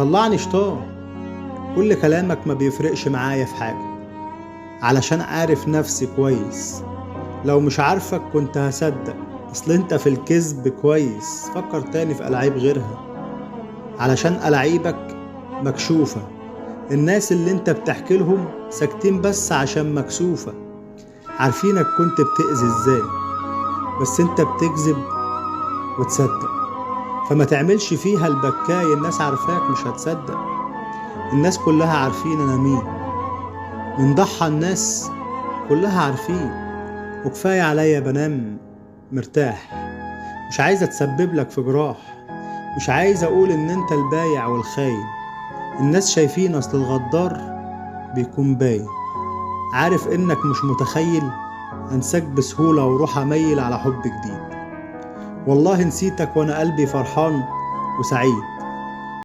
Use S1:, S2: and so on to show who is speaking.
S1: مطلعني شطان. كل كلامك ما بيفرقش معايا في حاجة، علشان عارف نفسي كويس. لو مش عارفك كنت هصدق، اصل انت في الكذب كويس. فكر تاني في ألاعيب غيرها، علشان ألاعيبك مكشوفة. الناس اللي انت بتحكي لهم ساكتين بس عشان مكسوفة. عارفينك كنت بتأذي ازاي، بس انت بتكذب وتصدق. فما تعملش فيها البكاية، الناس عارفاك مش هتصدق. الناس كلها عارفين انا مين، من ضحى الناس كلها عارفين. وكفاية عليا بنام مرتاح، مش عايز اتسبب لك في جراح. مش عايز اقول ان انت البايع والخاين. الناس شايفين اصل الغدار بيكون باين. عارف انك مش متخيل انساك بسهولة واروح اميل على حب جديد. والله نسيتك وانا قلبي فرحان وسعيد.